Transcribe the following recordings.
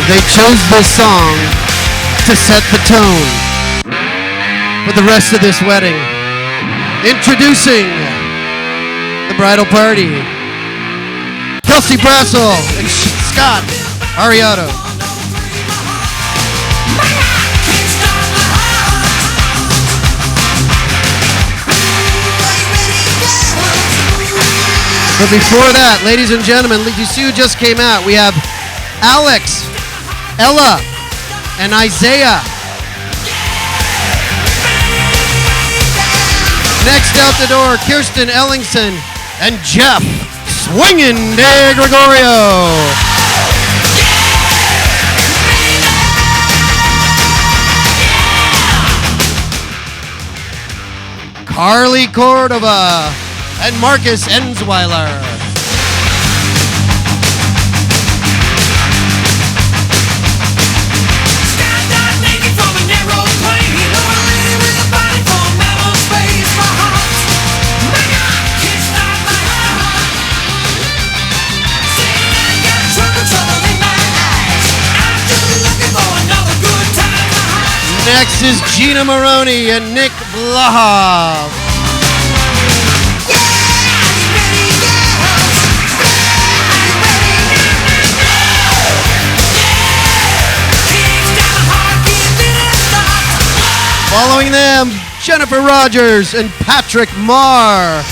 They chose this song to set the tone for the rest of this wedding. Introducing the bridal party, Kelsey Brassel and Scott Ariotto. But before that, ladies and gentlemen, you see who just came out. We have Alex, Ella, and Isaiah. Next out the door, Kirsten Ellingson and Jeff Swingin' De Gregorio. Carly Cordova and Marcus Ensweiler. Next is Gina Maroney and Nick Blahov. Following them, Jennifer Rogers and Patrick Marr.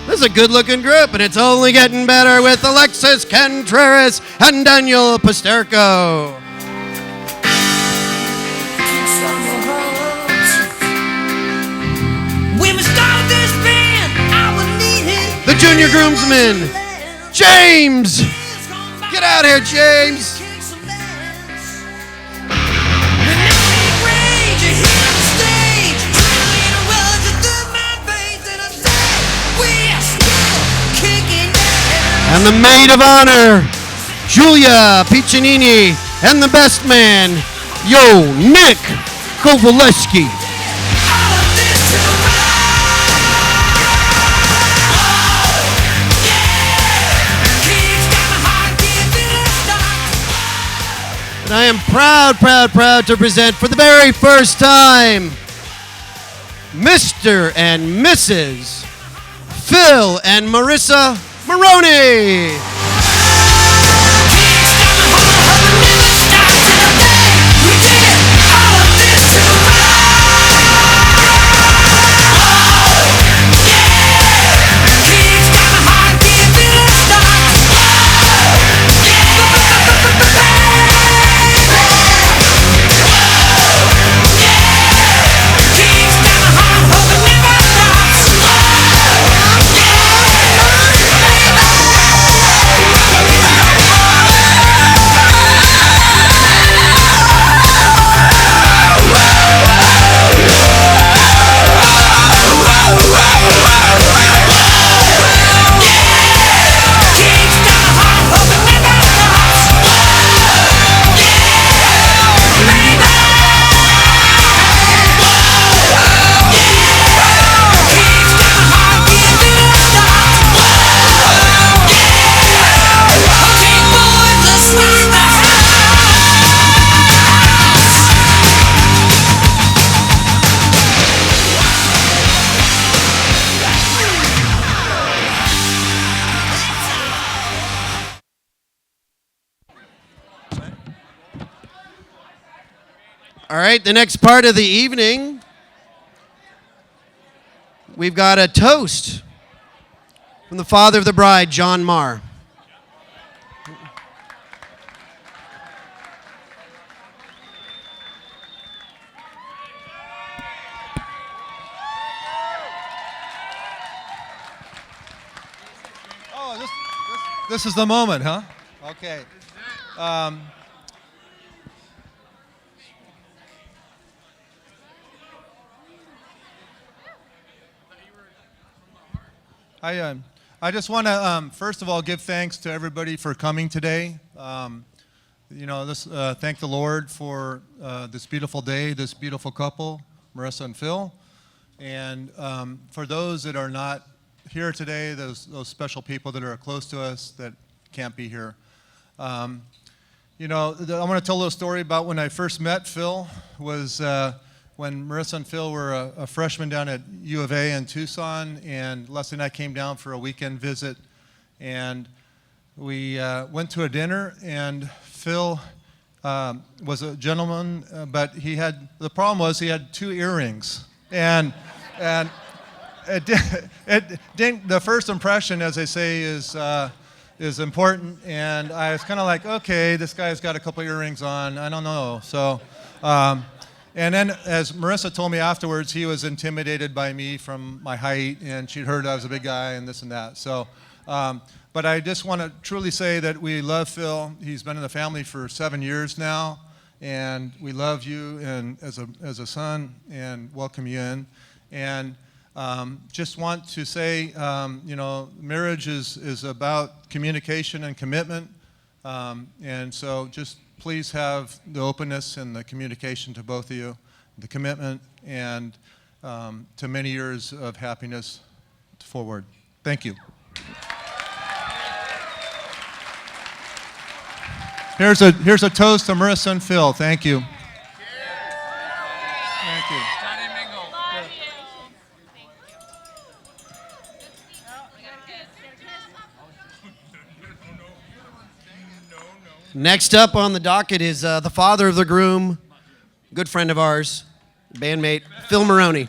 This is a good-looking group, and it's only getting better with Alexis Contreras and Daniel Pasterko. The junior groomsmen, James. Get out here, James. And the maid of honor, Julia Piccinini, and the best man, Nick Kovaleski. And I am proud to present for the very first time, Mr. and Mrs. Phil and Marisa Maroney. All right, the next part of the evening, we've got a toast from the father of the bride, John Marr. Oh, this is the moment, huh? Okay. I just want to, first of all, give thanks to everybody for coming today. Thank the Lord for this beautiful day, this beautiful couple, Marisa and Phil. And for those that are not here today, those special people that are close to us that can't be here. I want to tell a little story about when I first met Phil. Was when Marisa and Phil were a freshman down at U of A in Tucson, and Leslie and I came down for a weekend visit, and we went to a dinner, and Phil was a gentleman, but the problem was he had 2 earrings, and the first impression, as they say, is important, and I was kind of like, okay, this guy's got a couple earrings on, I don't know. So, and then as Marisa told me afterwards, he was intimidated by me from my height, and she'd heard I was a big guy and this and that. So, but I just want to truly say that we love Phil. He's been in the family for 7 years now, and we love you and as a son and welcome you in. And just want to say, marriage is about communication and commitment, and so just please have the openness and the communication to both of you, the commitment, and to many years of happiness forward. Thank you. Here's a toast to Marisa and Phil. Thank you. Thank you. Next up on the docket is the father of the groom, good friend of ours, bandmate, Phil Maroney.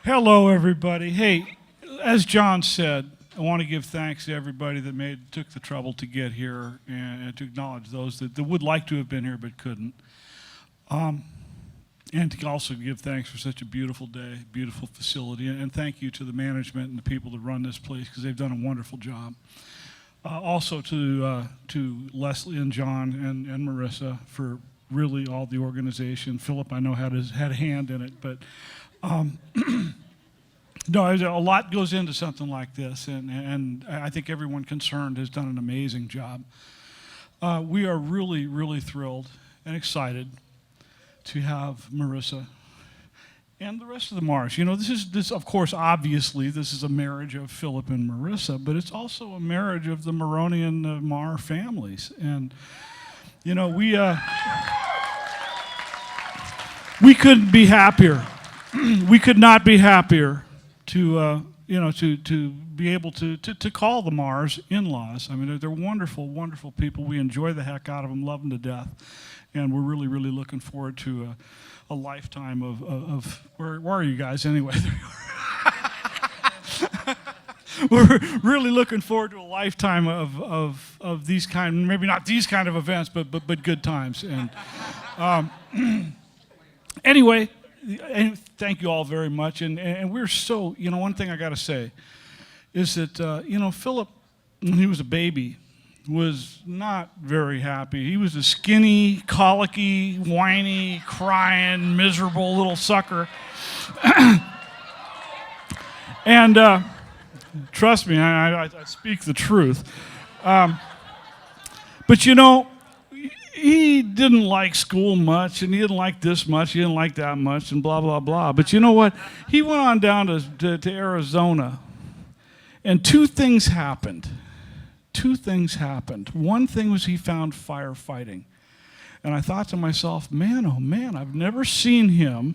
Hello, everybody. Hey, as John said, I want to give thanks to everybody that took the trouble to get here and to acknowledge those that would like to have been here but couldn't. And to also give thanks for such a beautiful day, beautiful facility, and thank you to the management and the people that run this place because they've done a wonderful job. Also to Leslie and John and Marisa for really all the organization. Philip, I know, had a hand in it, but no, a lot goes into something like this, and I think everyone concerned has done an amazing job. We are really, really thrilled and excited to have Marisa and the rest of the Mars. This of course, obviously, this is a marriage of Philip and Marisa, but it's also a marriage of the Maroney and the Mar families. And, we couldn't be happier. We could not be happier to be able to call the Mars in-laws. I mean, they're wonderful, wonderful people. We enjoy the heck out of them, love them to death. And we're really, really looking forward to a lifetime of where are you guys anyway? We're really looking forward to a lifetime of these maybe not these kind of events, but good times. And anyway, and thank you all very much. And we're so, one thing I got to say is that, Philip, when he was a baby, was not very happy. He was a skinny, colicky, whiny, crying, miserable little sucker. And trust me, I speak the truth. But he didn't like school much, and he didn't like this much, he didn't like that much, and blah, blah, blah. But you know what? He went on down to Arizona, and 2 things happened. 2 things happened. One thing was he found firefighting. And I thought to myself, man, oh man, I've never seen him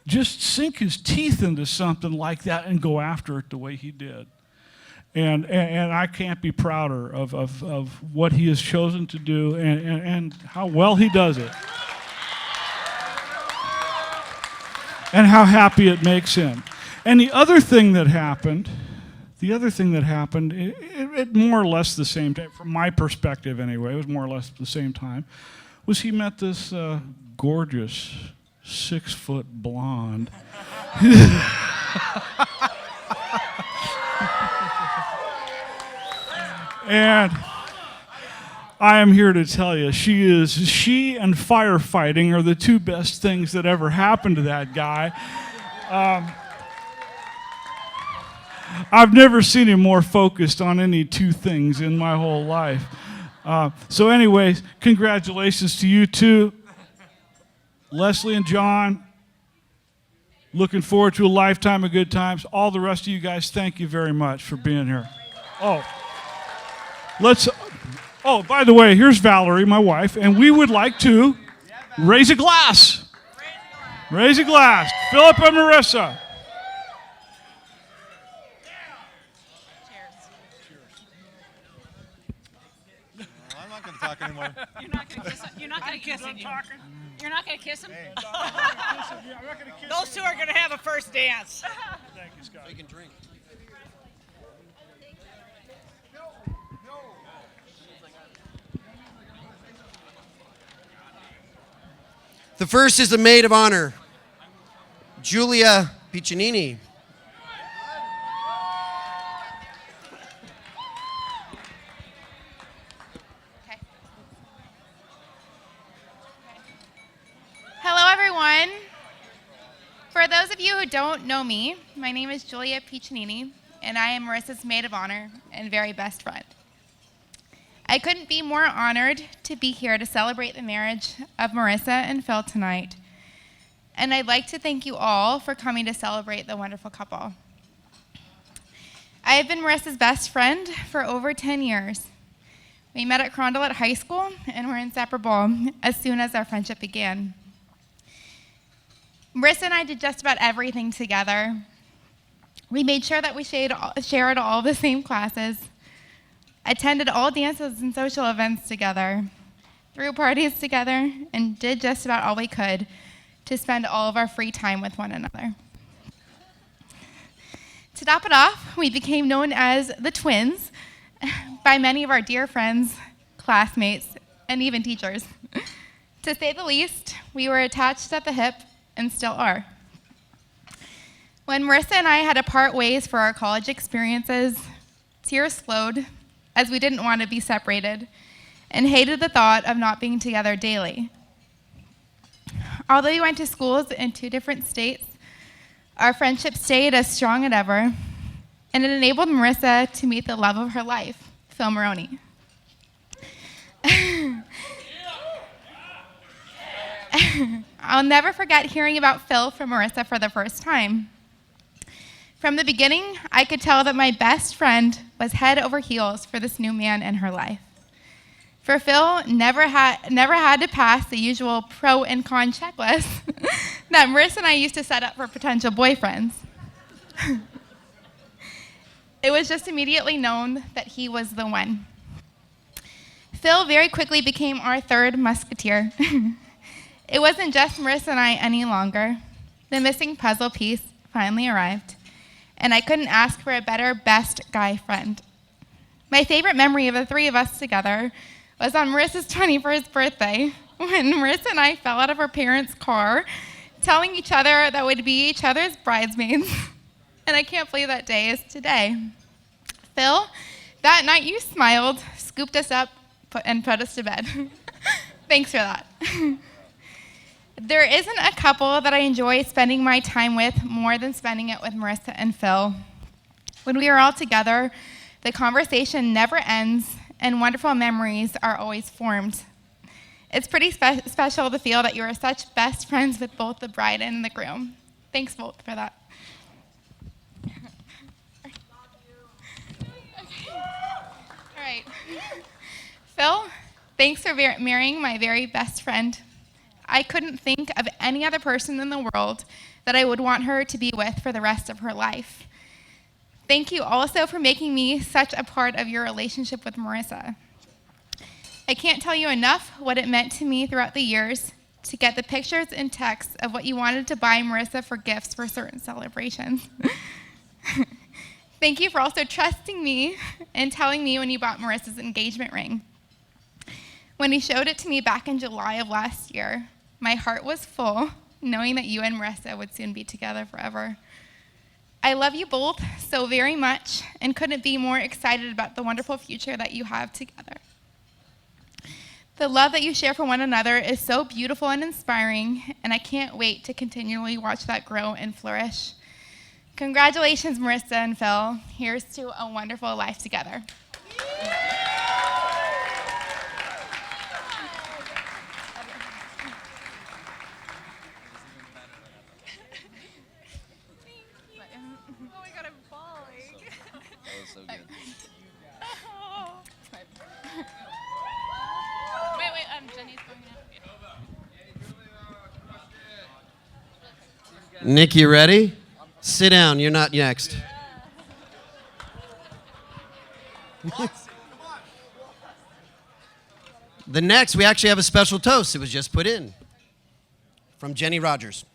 just sink his teeth into something like that and go after it the way he did. And I can't be prouder of what he has chosen to do and how well he does it. And how happy it makes him. And the other thing that happened, it more or less the same time, from my perspective anyway, it was more or less the same time, was he met this gorgeous 6-foot blonde. And I am here to tell you, she and firefighting are the two best things that ever happened to that guy. I've never seen him more focused on any two things in my whole life. So anyways, congratulations to you two. Leslie and John, looking forward to a lifetime of good times. All the rest of you guys, thank you very much for being here. Oh, by the way, here's Valerie, my wife, and we would like to raise a glass. Raise a glass. Philip and Marisa. I'm not going to talk anymore. You're not going to kiss him? You're not going to kiss him? You're not going to kiss him? Those two are going to have a first dance. Thank you, Scott. You can drink. The first is the maid of honor, Julia Piccinini. Okay. Hello, everyone. For those of you who don't know me, my name is Julia Piccinini, and I am Marissa's maid of honor and very best friend. I couldn't be more honored to be here to celebrate the marriage of Marisa and Phil tonight. And I'd like to thank you all for coming to celebrate the wonderful couple. I have been Marissa's best friend for over 10 years. We met at Carondelet High School and were inseparable as soon as our friendship began. Marissa and I did just about everything together. We made sure that we shared all the same classes, attended all dances and social events together, threw parties together, and did just about all we could to spend all of our free time with one another. To top it off, we became known as the twins by many of our dear friends, classmates, and even teachers. To say the least, we were attached at the hip and still are. When Marissa and I had to part ways for our college experiences, tears flowed, as we didn't want to be separated and hated the thought of not being together daily. Although we went to schools in 2 different states, our friendship stayed as strong as ever, and it enabled Marissa to meet the love of her life, Phil Maroney. I'll never forget hearing about Phil from Marissa for the first time. From the beginning, I could tell that my best friend was head over heels for this new man in her life. For Phil, never had to pass the usual pro and con checklist that Marissa and I used to set up for potential boyfriends. It was just immediately known that he was the one. Phil very quickly became our third musketeer. It wasn't just Marissa and I any longer. The missing puzzle piece finally arrived, and I couldn't ask for a better best guy friend. My favorite memory of the 3 of us together was on Marissa's 21st birthday, when Marissa and I fell out of our parents' car, telling each other that we'd be each other's bridesmaids. And I can't believe that day is today. Phil, that night you smiled, scooped us up, and put us to bed. Thanks for that. There isn't a couple that I enjoy spending my time with more than spending it with Marissa and Phil. When we are all together, the conversation never ends, and wonderful memories are always formed. It's pretty special to feel that you are such best friends with both the bride and the groom. Thanks both for that. Okay. All right. Phil, thanks for marrying my very best friend. I couldn't think of any other person in the world that I would want her to be with for the rest of her life. Thank you also for making me such a part of your relationship with Marissa. I can't tell you enough what it meant to me throughout the years to get the pictures and texts of what you wanted to buy Marissa for gifts for certain celebrations. Thank you for also trusting me and telling me when you bought Marissa's engagement ring. When he showed it to me back in July of last year, my heart was full, knowing that you and Marissa would soon be together forever. I love you both so very much and couldn't be more excited about the wonderful future that you have together. The love that you share for one another is so beautiful and inspiring, and I can't wait to continually watch that grow and flourish. Congratulations, Marisa and Phil. Here's to a wonderful life together. Jenny's going out. Nick, you ready? Sit down. You're not next. The next, we actually have a special toast. It was just put in from Jenny Rogers.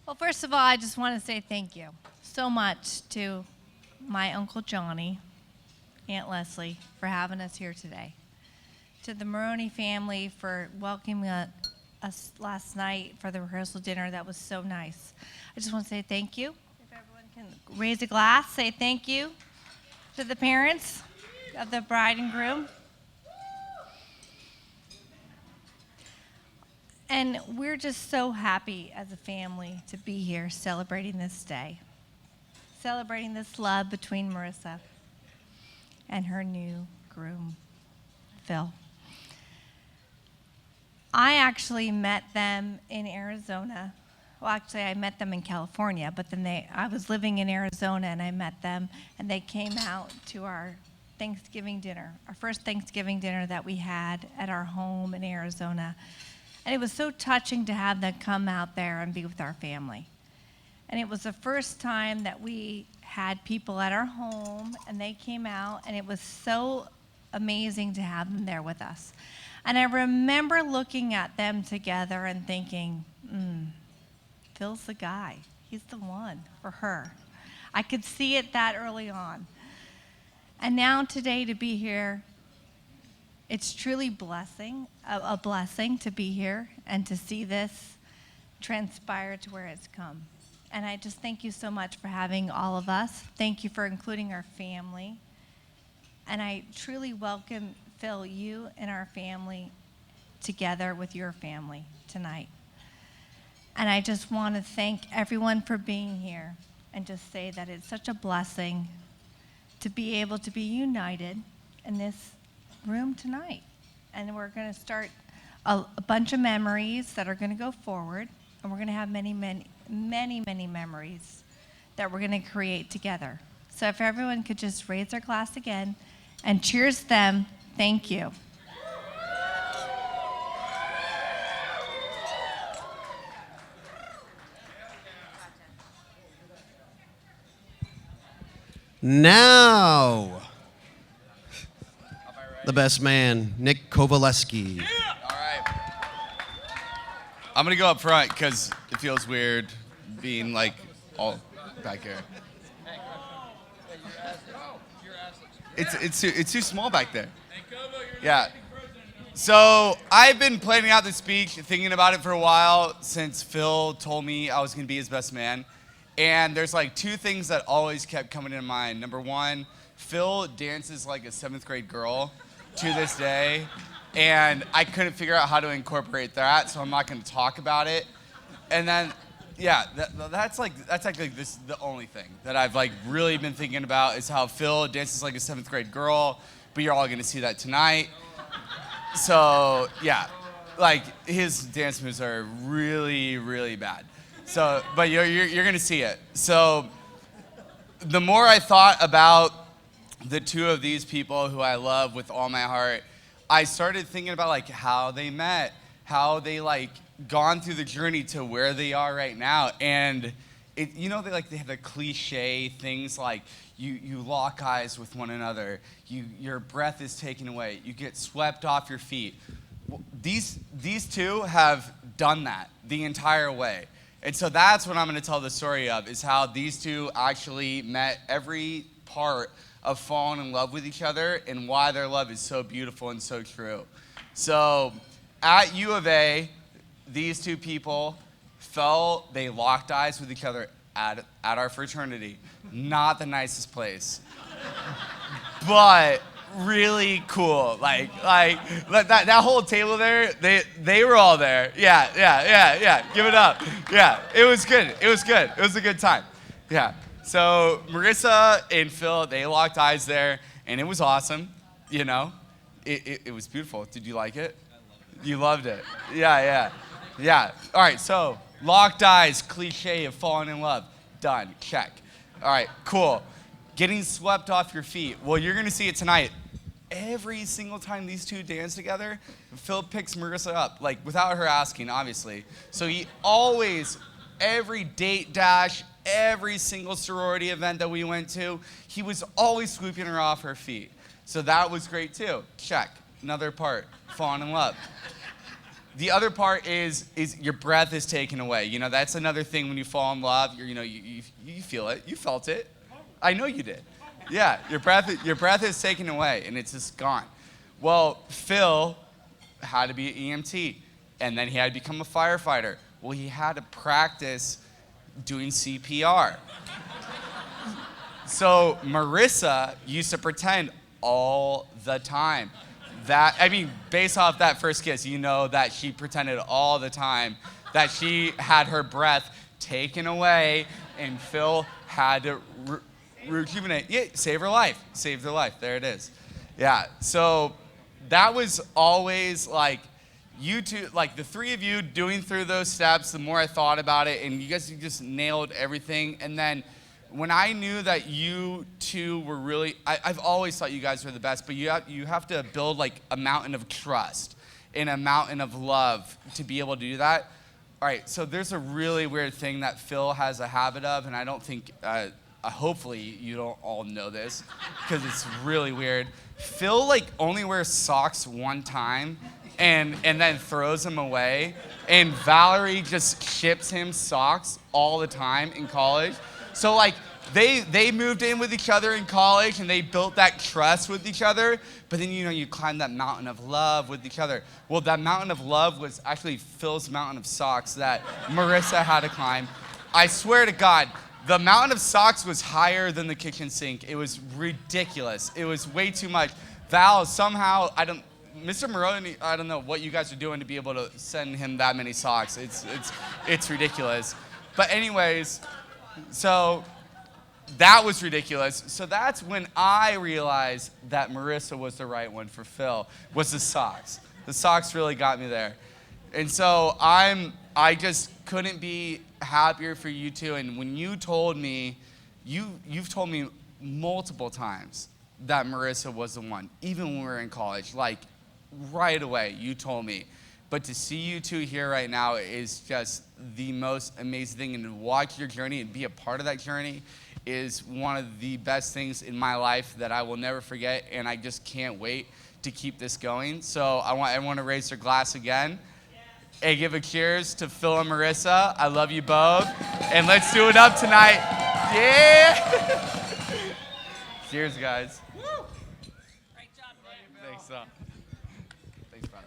Well, first of all, I just want to say thank you so much to my Uncle Johnny, Aunt Leslie, for having us here today. To the Maroney family for welcoming us last night for the rehearsal dinner. That was so nice. I just want to say thank you. If everyone can raise a glass, say thank you to the parents of the bride and groom. And we're just so happy as a family to be here celebrating this day, celebrating this love between Marisa and her new groom, Phil. I actually met them in Arizona. Well, actually, I met them in California, but then I was living in Arizona and I met them, and they came out to our Thanksgiving dinner, our first Thanksgiving dinner that we had at our home in Arizona. And it was so touching to have them come out there and be with our family. And it was the first time that we had people at our home, and they came out, and it was so amazing to have them there with us. And I remember looking at them together and thinking, Phil's the guy. He's the one for her. I could see it that early on. And now today to be here, it's truly a blessing to be here and to see this transpire to where it's come. And I just thank you so much for having all of us. Thank you for including our family. And I truly welcome, Phil, you and our family together with your family tonight. And I just want to thank everyone for being here and just say that it's such a blessing to be able to be united in this room tonight. And we're going to start a bunch of memories that are going to go forward, and we're going to have many memories that we're going to create together. So if everyone could just raise their glass again and cheers them, thank you. Now, the best man, Nick Kovaleski. All right. I'm going to go up front because it feels weird being like all back here. It's too small back there. Yeah. So I've been planning out this speech, thinking about it for a while since Phil told me I was going to be his best man. And there's like two things that always kept coming to mind. Number one, Phil dances like a 7th grade girl to this day. And I couldn't figure out how to incorporate that, so I'm not going to talk about it. And then, yeah, that's the only thing that I've like really been thinking about is how Phil dances like a 7th grade girl, but you're all going to see that tonight. So, yeah, like his dance moves are really, really bad. So, but you're going to see it. So, the more I thought about the two of these people who I love with all my heart, I started thinking about like how they met, how they like gone through the journey to where they are right now. And it, you know, they have the cliche things like you lock eyes with one another, your breath is taken away, you get swept off your feet. These two have done that the entire way. And so that's what I'm going to tell the story of, is how these two actually met every part of falling in love with each other and why their love is so beautiful and so true. So at U of A, these two people they locked eyes with each other at our fraternity. Not the nicest place, but really cool. Like that whole table there, they were all there. Yeah. Give it up. Yeah, it was good. It was a good time. Yeah. So Marisa and Phil, they locked eyes there, and it was awesome. You know, it was beautiful. Did you like it? You loved it. Yeah. All right. So locked eyes, cliche of falling in love. Done. Check. All right. Cool. Getting swept off your feet. Well, you're gonna see it tonight. Every single time these two dance together, Phil picks Marisa up, like without her asking, obviously. So he always, every date dash, every single sorority event that we went to, he was always sweeping her off her feet. So that was great too. Check. Another part, falling in love. The other part is your breath is taken away. You know, that's another thing when you fall in love. You feel it. You felt it. I know you did. Yeah, your breath is taken away, and it's just gone. Well, Phil had to be an EMT, and then he had to become a firefighter. Well, he had to practice doing CPR. So Marisa used to pretend all the time. Based off that first kiss, you know that she pretended all the time that she had her breath taken away, and Phil had to rejuvenate. Yeah, saved her life. Saved her life. There it is. Yeah. So that was always like you two, like the three of you doing through those steps. The more I thought about it, and you guys just nailed everything. And then when I knew that you two were really, I've always thought you guys were the best, but you have to build like a mountain of trust and a mountain of love to be able to do that. All right. So there's a really weird thing that Phil has a habit of, and I don't think. Hopefully you don't all know this because it's really weird. Phil like only wears socks one time and then throws them away. And Valerie just ships him socks all the time in college. So like they moved in with each other in college and they built that trust with each other. But then you climb that mountain of love with each other. Well, that mountain of love was actually Phil's mountain of socks that Marisa had to climb. I swear to God, the mountain of socks was higher than the kitchen sink. It was ridiculous. It was way too much. Val, somehow, Mr. Maroney, I don't know what you guys are doing to be able to send him that many socks. It's ridiculous. But anyways, so that was ridiculous. So that's when I realized that Marisa was the right one for Phil, was the socks. The socks really got me there. And so I just couldn't be happier for you two. And when you told me, you've told me multiple times that Marisa was the one, even when we were in college, like right away, you told me. But to see you two here right now is just the most amazing thing. And to watch your journey and be a part of that journey is one of the best things in my life that I will never forget. And I just can't wait to keep this going. So I want everyone to raise their glass again. Hey, give a cheers to Phil and Marisa. I love you both. And let's do it up tonight. Yeah. Cheers, guys. Woo! Great job, man. Thanks, thanks, brother.